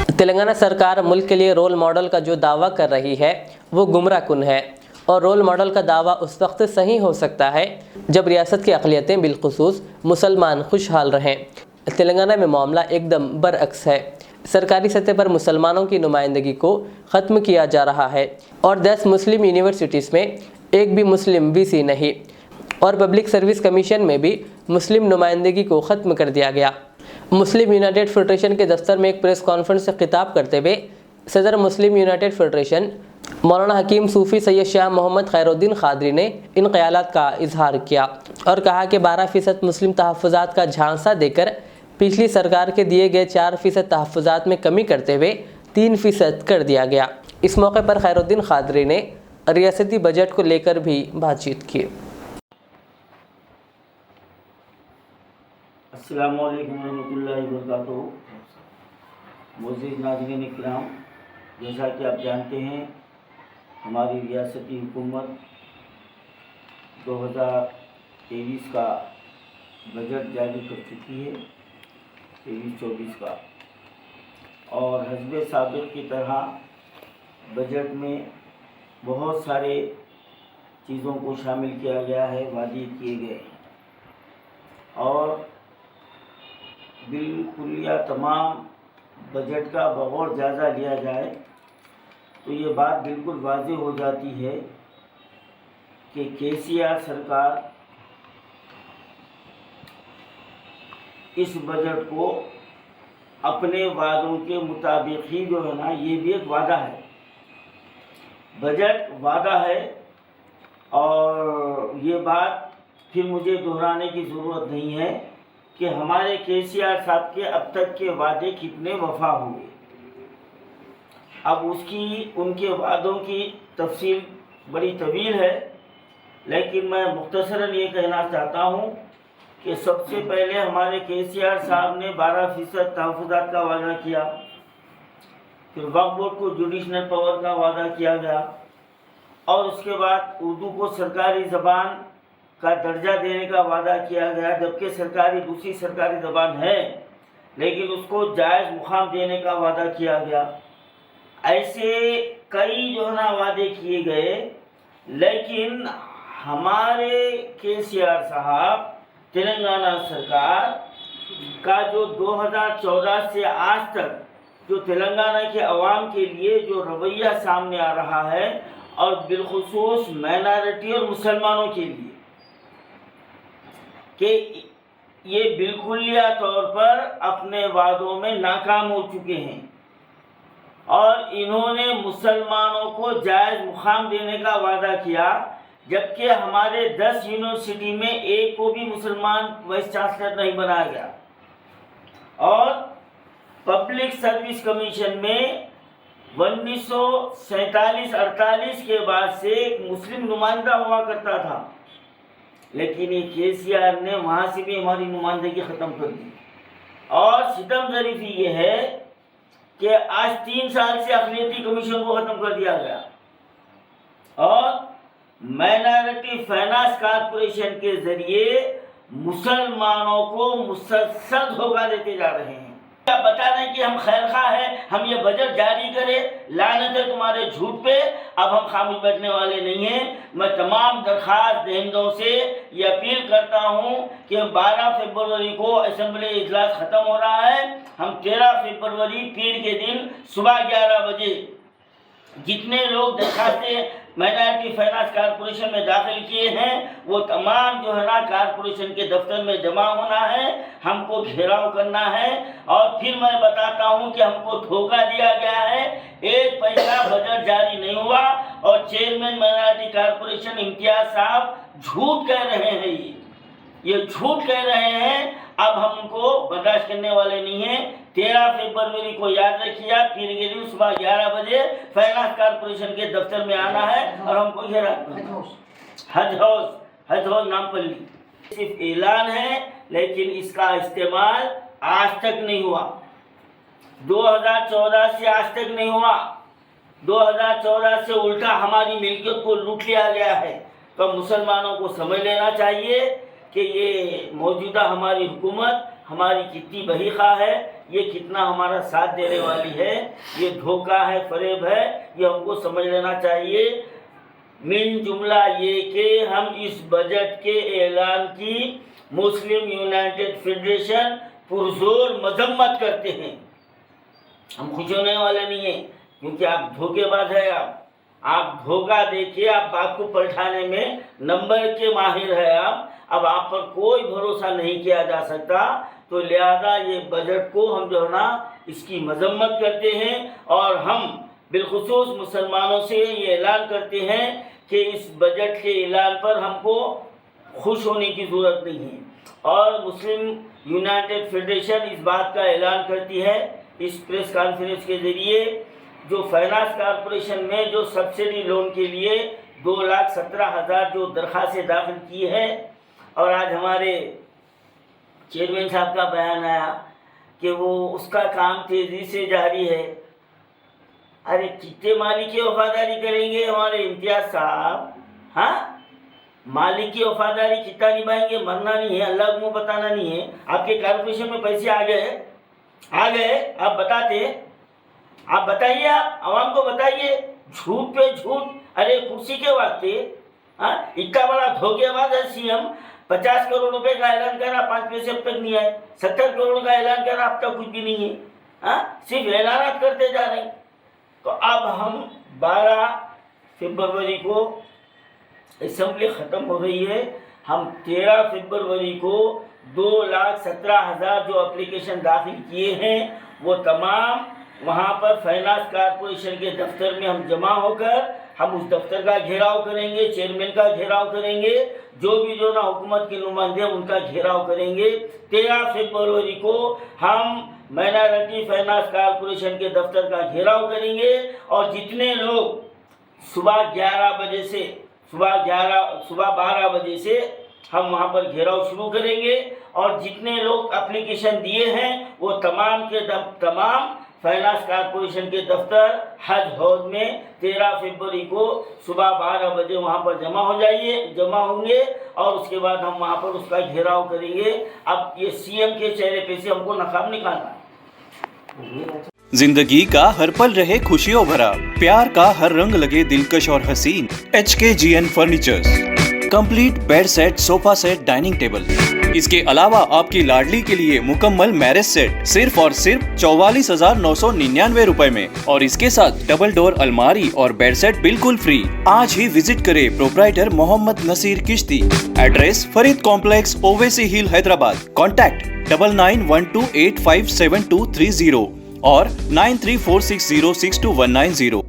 तेलंगाना सरकार मुल्क के लिए रोल मॉडल का जो दावा कर रही है वो गुमराह कुन है और रोल मॉडल का दावा उस वक्त सही हो सकता है जब रियासत की अक़लियतें बिलखुसूस मुसलमान खुशहाल रहें। तेलंगाना में मामला एकदम बरअक्स है। सरकारी सतह पर मुसलमानों की नुमाइंदगी को ख़त्म किया जा रहा है और 10 मुस्लिम यूनिवर्सिटीज़ में एक भी मुस्लिम वीसी नहीं और पब्लिक सर्विस कमीशन में भी मुस्लिम नुमाइंदगी को ख़त्म कर दिया गया। मुस्लिम यूनाइटेड फेडरेशन के दफ्तर में एक प्रेस कॉन्फ्रेंस से खिताब करते हुए सदर मुस्लिम यूनाइटेड फेडरेशन मौलाना हकीम सूफ़ी सैयद शाह मोहम्मद खैरुद्दीन क़ादरी ने इन ख़यालात का इजहार किया और कहा कि 12% मुस्लिम तहफ़्फ़ुज़ात का झांसा देकर पिछली सरकार के दिए गए 4% तहफ़्फ़ुज़ात में कमी करते हुए 3% कर दिया गया। इस मौके पर खैरुद्दीन क़ादरी ने रियासती बजट को लेकर भी बातचीत की। अस्सलामु अलैकुम रहमतुल्लाहि व बरकातुहू। मुअज़्ज़िज़ नाज़रीन इकराम, जैसा कि आप जानते हैं हमारी रियासती हुकूमत 2023 का बजट जारी कर चुकी है, 23-24 का, और हस्बे साबिक़ की तरह बजट में बहुत सारे चीज़ों को शामिल किया गया है, वादे किए गए हैं और बिल्कुलिया तमाम बजट का बगौर जायज़ा लिया जाए तो ये बात बिल्कुल वाज़ेह हो जाती है कि केसीआर सरकार इस बजट को अपने वादों के मुताबिक ही जो है ना, ये भी एक वादा है, बजट वादा है और ये बात फिर मुझे दोहराने की ज़रूरत नहीं है कि हमारे केसीआर साहब के अब तक के वादे कितने वफा हुए। अब उनके वादों की तफसील बड़ी तवील है, लेकिन मैं मुख्तसरन ये कहना चाहता हूँ कि सबसे पहले हमारे केसीआर साहब ने 12% तहफ़्फ़ुज़ात का वादा किया, फिर वक्फ बोर्ड को जुडिशनल पावर का वादा किया गया और उसके बाद उर्दू को सरकारी ज़बान का दर्जा देने का वादा किया गया, जबकि दूसरी सरकारी ज़बान है लेकिन उसको जायज़ मुकाम देने का वादा किया गया। ऐसे कई जो है ना वादे किए गए, लेकिन हमारे केसीआर साहब तेलंगाना सरकार का जो 2014 से आज तक जो तेलंगाना के अवाम के लिए जो रवैया सामने आ रहा है और बिलखुसूस माइनॉरिटी और मुसलमानों के लिए कि ये बिल्कुलिया तौर पर अपने वादों में नाकाम हो चुके हैं और इन्होंने मुसलमानों को जायज़ मुकाम देने का वादा किया, जबकि हमारे 10 यूनिवर्सिटी में एक को भी मुसलमान वाइस चांसलर नहीं बनाया गया और पब्लिक सर्विस कमीशन में 1947-48 के बाद से एक मुस्लिम नुमाइंदा हुआ करता था, लेकिन ये केसीआर ने वहाँ से भी हमारी नुमाइंदगी ख़त्म कर दी। और सितम ज़रीफ़ी ये है कि आज 3 साल से अक़लियती कमीशन को ख़त्म कर दिया गया और माइनॉरिटी फाइनेंस कॉरपोरेशन के ज़रिए मुसलमानों को मुसलसल धोखा देते जा रहे हैं। क्या बता दें कि हम खैरखा हैं, हम ये बजट जारी करें, लानत है तुम्हारे झूठ पे। अब हम खामोश बैठने वाले नहीं हैं। मैं तमाम दरख्वास्त दहिंदों से ये अपील करता हूँ कि 12 फरवरी को असेंबली इजलास ख़त्म हो रहा है, हम 13 फरवरी पीर के दिन सुबह 11 बजे जितने लोग दरखास्तें माइनॉरिटी फाइनेंस कॉरपोरेशन में दाखिल किए हैं वो तमाम जो है ना कॉरपोरेशन के दफ्तर में जमा होना है, हमको घेराव करना है और फिर मैं बताता हूं कि हमको धोखा दिया गया है, 1 पैसा बजट जारी नहीं हुआ और चेयरमैन माइनॉरिटी कॉरपोरेशन इम्तियाज साहब झूठ कह रहे हैं, ये झूठ कह रहे हैं। अब हम उनको बर्दाश्त करने वाले नहीं हैं। 13 फरवरी को याद रखिए, पीर के दिन सुबह 11 बजे फाइनेंस कॉरपोरेशन के दफ्तर में आना है और हमको घेरा हज हाउस नामपल्ली सिर्फ ऐलान है, लेकिन इसका इस्तेमाल आज तक नहीं हुआ। 2014 से आज तक नहीं हुआ। 2014 से उल्टा हमारी मिल्कियत को लूट लिया गया है। तो मुसलमानों को समझ लेना चाहिए कि ये मौजूदा हमारी हुकूमत हमारी कितनी बहीखा है, ये कितना हमारा साथ देने वाली है, ये धोखा है, फरेब है, ये हमको समझ लेना चाहिए। मिन जुमला ये कि हम इस बजट के ऐलान की मुस्लिम यूनाइटेड फेडरेशन पुरजोर मजम्मत करते हैं। हम खुश होने वाले नहीं हैं, क्योंकि आप धोखेबाज है। आप धोखा देखिए, आप बात को पलटाने में नंबर के माहिर है। अब आप पर कोई भरोसा नहीं किया जा सकता, तो लिहाजा ये बजट को हम जो है ना इसकी मजम्मत करते हैं और हम बिलखुसूस मुसलमानों से ये ऐलान करते हैं कि इस बजट के ऐलान पर हमको खुश होने की ज़रूरत नहीं है। और मुस्लिम यूनाइटेड फेडरेशन इस बात का ऐलान करती है इस प्रेस कॉन्फ्रेंस के ज़रिए, जो फाइनेंस कॉरपोरेशन में जो सब्सिडी लोन के लिए 2,17,000 जो दरख्वास्तें दाखिल की है, और आज हमारे चेयरमैन साहब का बयान आया कि वो उसका काम तेज़ी से जारी है। अरे कितने मालिक की वफादारी करेंगे हमारे इम्तियाज़ साहब? हाँ, मालिक की वफादारी कितना निभाएंगे? मरना नहीं है, अल्लाह को बताना नहीं है। आपके कॉर्पोरेशन में पैसे आ गए आप बताते, आप बताइए, आप आवाम को बताइए। झूठ पे झूठ, अरे कुर्सी के वास्ते इतना बड़ा धोखेबाज है सीएम। 50 करोड़ रुपए का ऐलान करा, 5 पैसे अब तक नहीं आए। 70 करोड़ का ऐलान करा, अब तक कुछ भी नहीं है। सिर्फ ऐलान करते जा रहे हैं। तो अब हम 12 फरवरी को असेंबली ख़त्म हो रही है। हम 13 फरवरी को 2,17,000 जो एप्लीकेशन दाखिल किए हैं वो तमाम वहाँ पर फाइनेंस कॉरपोरेशन के दफ्तर में हम जमा होकर हम उस दफ्तर का घेराव करेंगे, चेयरमैन का घेराव करेंगे, जो भी जो ना हुकूमत के नुमाइंदे उनका घेराव करेंगे। 13 फरवरी को हम माइनॉरिटी फाइनेंस कॉरपोरेशन के दफ्तर का घेराव करेंगे और जितने लोग सुबह 12 बजे से हम वहाँ पर घेराव शुरू करेंगे और जितने लोग एप्लीकेशन दिए हैं वो तमाम के तमाम फाइनेंस कॉरपोरेशन के दफ्तर हज हौज में 13 फरवरी को सुबह 12 बजे वहाँ पर जमा होंगे और उसके बाद हम वहाँ पर उसका घेराव करेंगे। अब ये सीएम के चेहरे पे से हमको नकाब निकालना है। जिंदगी का हर पल रहे खुशियों भरा, प्यार का हर रंग लगे दिलकश और हसीन। HKGN furnitures, complete bed set, sofa set, dining table. इसके अलावा आपकी लाडली के लिए मुकम्मल मैरिज सेट सिर्फ और सिर्फ 44,999 रुपए में, और इसके साथ डबल डोर अलमारी और बेड सेट बिल्कुल फ्री। आज ही विजिट करें प्रोप्राइटर मोहम्मद नसीर किश्ती। एड्रेस फरीद कॉम्प्लेक्स, ओवैसी हिल, हैदराबाद। कॉन्टैक्ट 9912857230 और 9346062190।